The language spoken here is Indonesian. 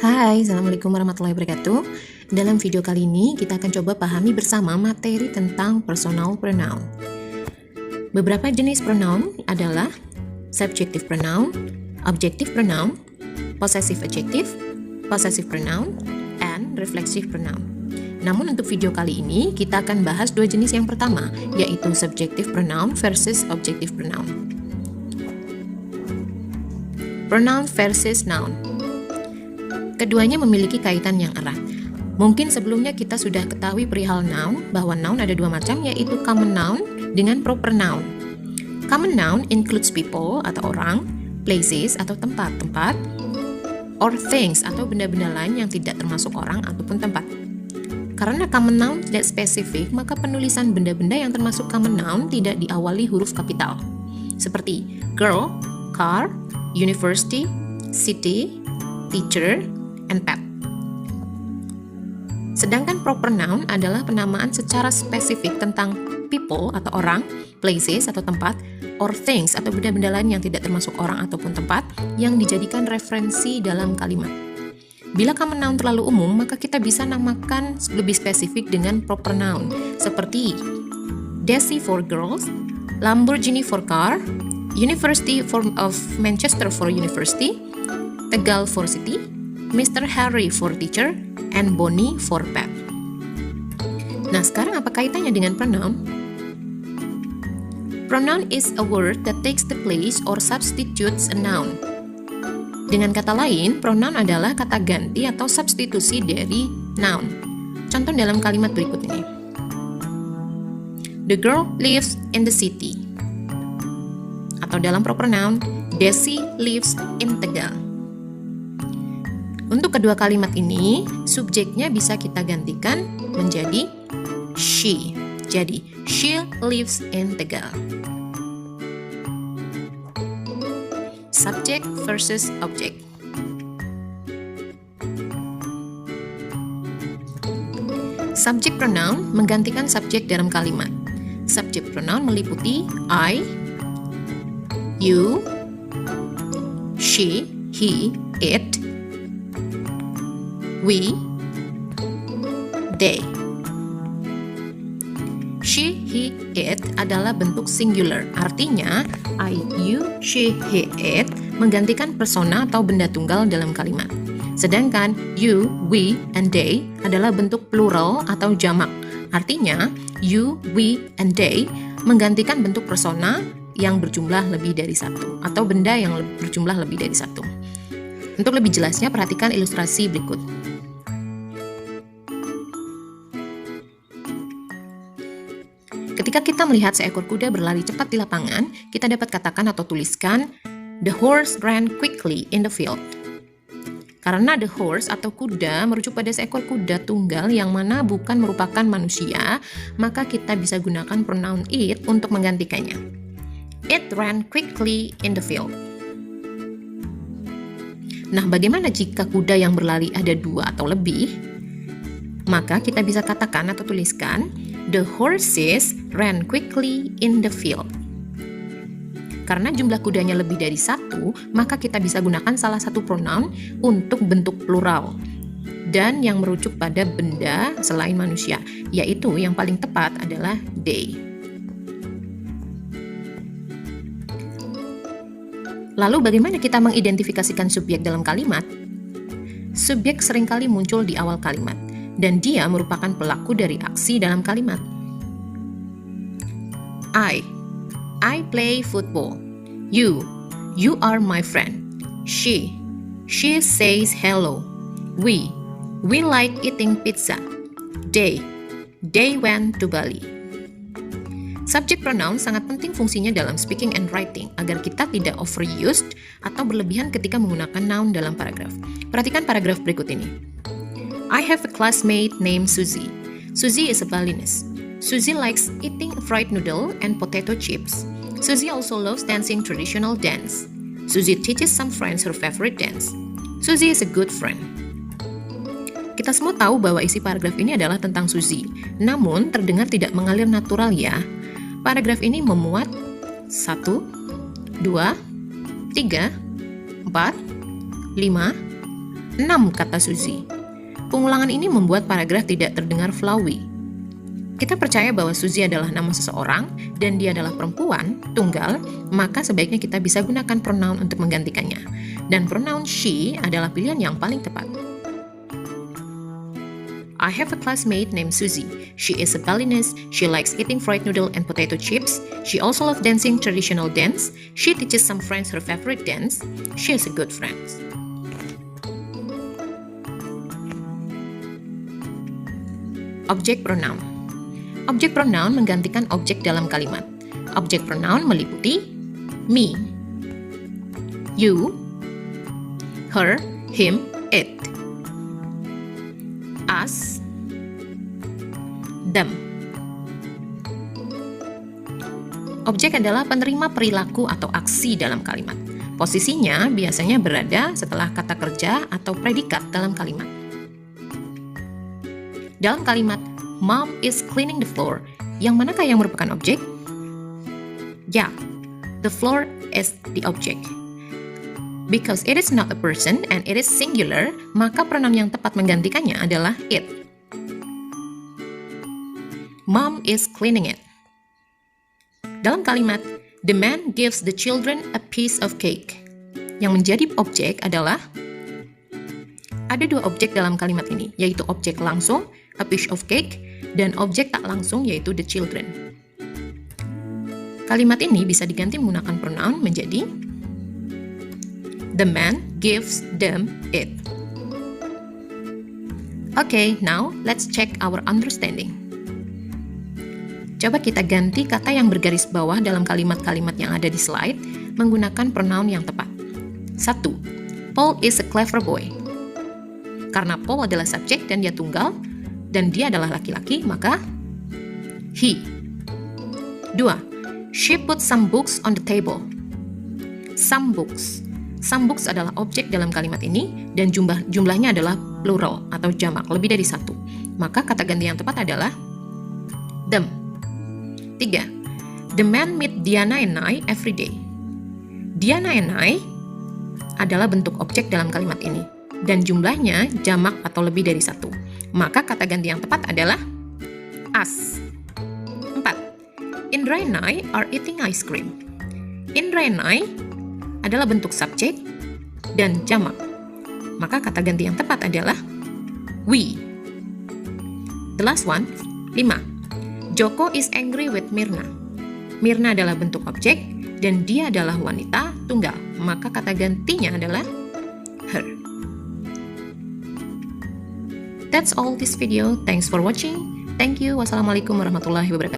Hai, Assalamualaikum warahmatullahi wabarakatuh. Dalam video kali ini kita akan coba pahami bersama materi tentang personal pronoun. Beberapa jenis pronoun adalah subjective pronoun, objective pronoun, possessive adjective, possessive pronoun, and reflexive pronoun. Namun untuk video kali ini kita akan bahas dua jenis yang pertama, yaitu subjective pronoun versus objective pronoun. Pronoun versus noun. Keduanya memiliki kaitan yang erat. Mungkin sebelumnya kita sudah ketahui perihal noun, bahwa noun ada dua macam, yaitu common noun dengan proper noun. Common noun includes people atau orang, places atau tempat-tempat, or things atau benda-benda lain yang tidak termasuk orang ataupun tempat. Karena common noun tidak spesifik, maka penulisan benda-benda yang termasuk common noun tidak diawali huruf kapital. Seperti girl, car, university, city, teacher, and pet. Sedangkan proper noun adalah penamaan secara spesifik tentang people atau orang, places atau tempat, or things atau benda-benda lain yang tidak termasuk orang ataupun tempat yang dijadikan referensi dalam kalimat. Bila common noun terlalu umum, maka kita bisa namakan lebih spesifik dengan proper noun, seperti Daisy for girls, Lamborghini for car, University of Manchester for university, Tegal for city, Mr. Harry for teacher, and Bonnie for pet. Nah, sekarang apa kaitannya dengan pronoun? Pronoun is a word that takes the place or substitutes a noun. Dengan kata lain, pronoun adalah kata ganti atau substitusi dari noun. Contoh dalam kalimat berikut ini. The girl lives in the city. Atau dalam proper noun, Daisy lives in Tegal. Untuk kedua kalimat ini, subjeknya bisa kita gantikan menjadi she. Jadi, she lives in Tegal. Subject versus object. Subject pronoun menggantikan subjek dalam kalimat. Subject pronoun meliputi I, you, she, he, it, we, they. She, he, it adalah bentuk singular. Artinya, I, you, she, he, it menggantikan persona atau benda tunggal dalam kalimat. Sedangkan you, we, and they adalah bentuk plural atau jamak. Artinya, you, we, and they menggantikan bentuk persona yang berjumlah lebih dari satu atau benda yang berjumlah lebih dari satu. Untuk lebih jelasnya, perhatikan ilustrasi berikut. Ketika kita melihat seekor kuda berlari cepat di lapangan, kita dapat katakan atau tuliskan, the horse ran quickly in the field. Karena the horse atau kuda merujuk pada seekor kuda tunggal yang mana bukan merupakan manusia, maka kita bisa gunakan pronoun it untuk menggantikannya. It ran quickly in the field. Nah, bagaimana jika kuda yang berlari ada dua atau lebih? Maka kita bisa katakan atau tuliskan, the horses ran quickly in the field. Karena jumlah kudanya lebih dari satu, maka kita bisa gunakan salah satu pronoun untuk bentuk plural dan yang merujuk pada benda selain manusia, yaitu yang paling tepat adalah they. Lalu bagaimana kita mengidentifikasikan subjek dalam kalimat? Subjek seringkali muncul di awal kalimat, dan dia merupakan pelaku dari aksi dalam kalimat. I play football. You are my friend. She says hello. We like eating pizza. They went to Bali. Subject pronoun sangat penting fungsinya dalam speaking and writing agar kita tidak overused atau berlebihan ketika menggunakan noun dalam paragraf. Perhatikan paragraf berikut ini. I have a classmate named Susie. Susie is a Balinese. Susie likes eating fried noodle and potato chips. Susie also loves dancing traditional dance. Susie teaches some friends her favorite dance. Susie is a good friend. Kita semua tahu bahwa isi paragraf ini adalah tentang Susie, namun terdengar tidak mengalir natural ya. Paragraf ini memuat 1, 2, 3, 4, 5, 6 kata Suzy. Pengulangan ini membuat paragraf tidak terdengar flowy. Kita percaya bahwa Suzy adalah nama seseorang dan dia adalah perempuan, tunggal, maka sebaiknya kita bisa gunakan pronoun untuk menggantikannya. Dan pronoun she adalah pilihan yang paling tepat. I have a classmate named Suzy. She is a ballinist. She likes eating fried noodle and potato chips. She also loves dancing traditional dance. She teaches some friends her favorite dance. She is a good friend. Objek pronoun. Objek pronoun menggantikan objek dalam kalimat. Objek pronoun meliputi me, you, her, him, it, us, them. Objek adalah penerima perilaku atau aksi dalam kalimat. Posisinya biasanya berada setelah kata kerja atau predikat dalam kalimat. Dalam kalimat Mom is cleaning the floor, yang manakah yang merupakan objek? Ya, the floor is the object. Because it is not a person and it is singular, maka pronoun yang tepat menggantikannya adalah it. Mom is cleaning it. Dalam kalimat, the man gives the children a piece of cake. Yang menjadi objek adalah, ada dua objek dalam kalimat ini, yaitu objek langsung, a piece of cake, dan objek tak langsung, yaitu the children. Kalimat ini bisa diganti menggunakan pronoun menjadi the man gives them it. Okay, now let's check our understanding. Coba kita ganti kata yang bergaris bawah dalam kalimat-kalimat yang ada di slide menggunakan pronoun yang tepat. 1. Paul is a clever boy. Karena Paul adalah subjek dan dia tunggal, dan dia adalah laki-laki, maka he. 2. She put some books on the table. Some books. Some books adalah objek dalam kalimat ini, dan jumlahnya adalah plural atau jamak, lebih dari satu. Maka kata ganti yang tepat adalah them. 3. The man meet Diana and I every day. Diana and I adalah bentuk objek dalam kalimat ini, dan jumlahnya jamak atau lebih dari satu. Maka kata ganti yang tepat adalah us. 4. Indra and I are eating ice cream. Indra and I adalah bentuk subjek dan jamak. Maka kata ganti yang tepat adalah we. The last one, 5. Joko is angry with Mirna. Mirna adalah bentuk objek dan dia adalah wanita tunggal. Maka kata gantinya adalah her. That's all this video. Thanks for watching. Thank you. Wassalamualaikum warahmatullahi wabarakatuh.